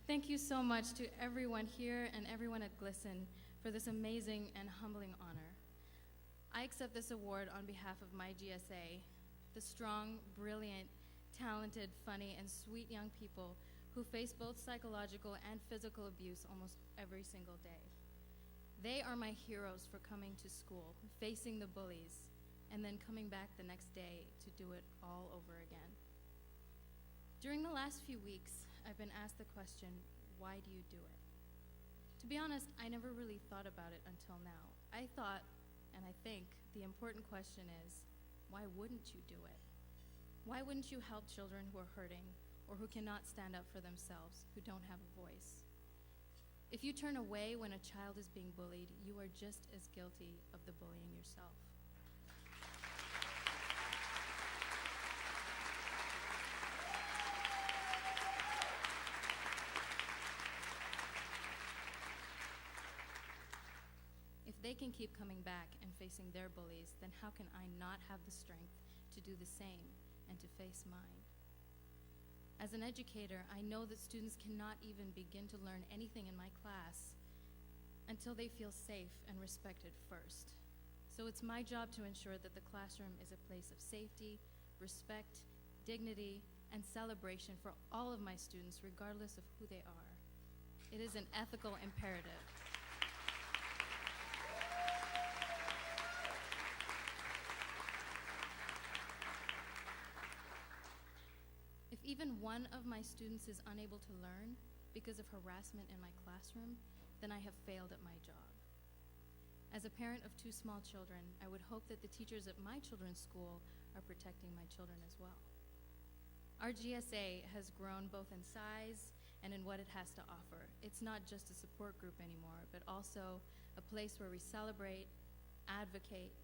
Thank you so much to everyone here and everyone at GLSEN for this amazing and humbling honor. I accept this award on behalf of my GSA, the strong, brilliant, talented, funny, and sweet young people who face both psychological and physical abuse almost every single day. They are my heroes for coming to school, facing the bullies, and then coming back the next day to do it all over again. During the last few weeks, I've been asked the question, why do you do it? To be honest, I never really thought about it until now. I thought, and I think, the important question is, why wouldn't you do it? Why wouldn't you help children who are hurting or who cannot stand up for themselves, who don't have a voice? If you turn away when a child is being bullied, you are just as guilty of the bullying yourself. If they can keep coming back and facing their bullies, then how can I not have the strength to do the same and to face mine? As an educator, I know that students cannot even begin to learn anything in my class until they feel safe and respected first. So it's my job to ensure that the classroom is a place of safety, respect, dignity, and celebration for all of my students, regardless of who they are. It is an ethical imperative. If even one of my students is unable to learn because of harassment in my classroom, then I have failed at my job. As a parent of 2 small children, I would hope that the teachers at my children's school are protecting my children as well. Our GSA has grown both in size and in what it has to offer. It's not just a support group anymore, but also a place where we celebrate, advocate,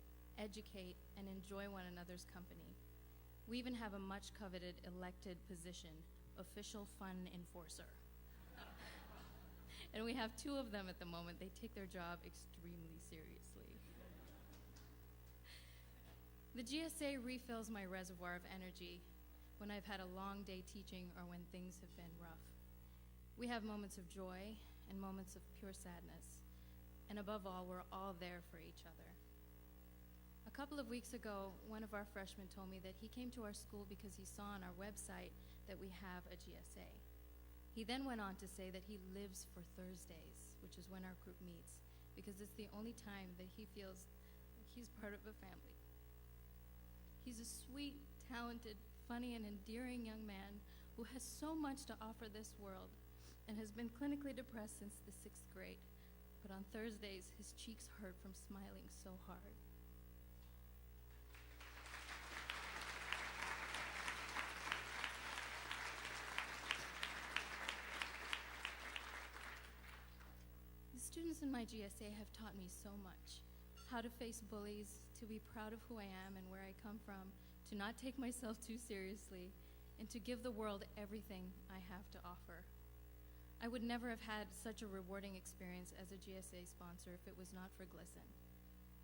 educate, and enjoy one another's company. We even have a much coveted elected position, official fun enforcer. And we have 2 of them at the moment. They take their job extremely seriously. The GSA refills my reservoir of energy when I've had a long day teaching or when things have been rough. We have moments of joy and moments of pure sadness. And above all, we're all there for each other. A couple of weeks ago, one of our freshmen told me that he came to our school because he saw on our website that we have a GSA. He then went on to say that he lives for Thursdays, which is when our group meets, because it's the only time that he feels like he's part of a family. He's a sweet, talented, funny, and endearing young man who has so much to offer this world and has been clinically depressed since the 6th grade. But on Thursdays, his cheeks hurt from smiling so hard. Students in my GSA have taught me so much. How to face bullies, to be proud of who I am and where I come from, to not take myself too seriously, and to give the world everything I have to offer. I would never have had such a rewarding experience as a GSA sponsor if it was not for GLSEN.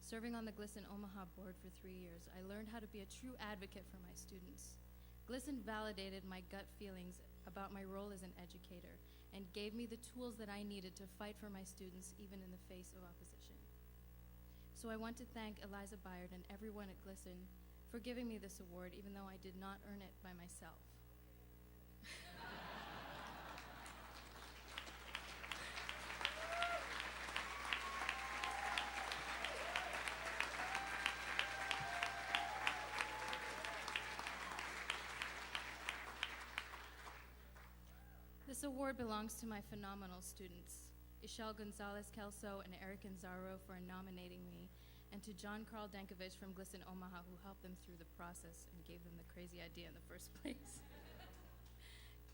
Serving on the GLSEN Omaha board for 3 years, I learned how to be a true advocate for my students. GLSEN validated my gut feelings about my role as an educator and gave me the tools that I needed to fight for my students even in the face of opposition. So I want to thank Eliza Byard and everyone at GLSEN for giving me this award, even though I did not earn it by myself. This award belongs to my phenomenal students, Ishel Gonzalez-Kelso and Eric Gonzaro for nominating me, and to John Carl Dankovich from GLSEN Omaha who helped them through the process and gave them the crazy idea in the first place.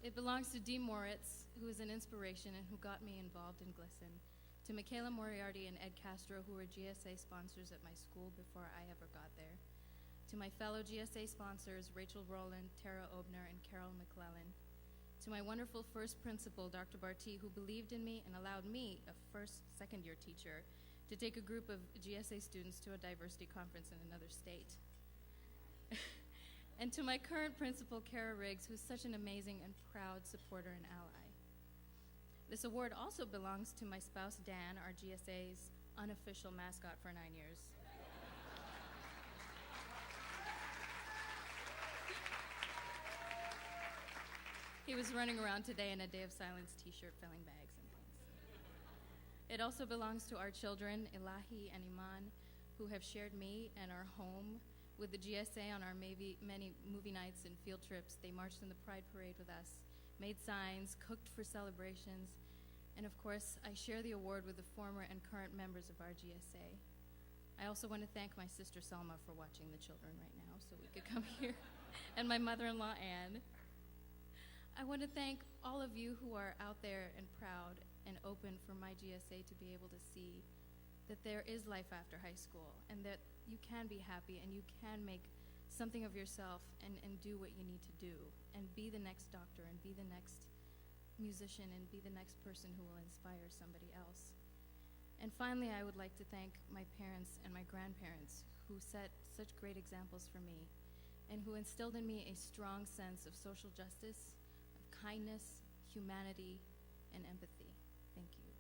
It belongs to Dee Moritz, who is an inspiration and who got me involved in GLSEN, to Michaela Moriarty and Ed Castro, who were GSA sponsors at my school before I ever got there, to my fellow GSA sponsors, Rachel Rowland, Tara Obner, and Carol McClellan, to my wonderful first principal, Dr. Barty, who believed in me and allowed me, a second-year teacher, to take a group of GSA students to a diversity conference in another state. And to my current principal, Kara Riggs, who's such an amazing and proud supporter and ally. This award also belongs to my spouse, Dan, our GSA's unofficial mascot for 9 years. He was running around today in a Day of Silence t-shirt filling bags and things. It also belongs to our children, Elahi and Iman, who have shared me and our home with the GSA on our many movie nights and field trips. They marched in the Pride Parade with us, made signs, cooked for celebrations, and of course, I share the award with the former and current members of our GSA. I also want to thank my sister Selma for watching the children right now so we could come here, and my mother-in-law Anne. I want to thank all of you who are out there and proud and open for my GSA to be able to see that there is life after high school and that you can be happy and you can make something of yourself and do what you need to do and be the next doctor and be the next musician and be the next person who will inspire somebody else. And finally, I would like to thank my parents and my grandparents who set such great examples for me and who instilled in me a strong sense of social justice, of kindness, humanity, and empathy. Thank you.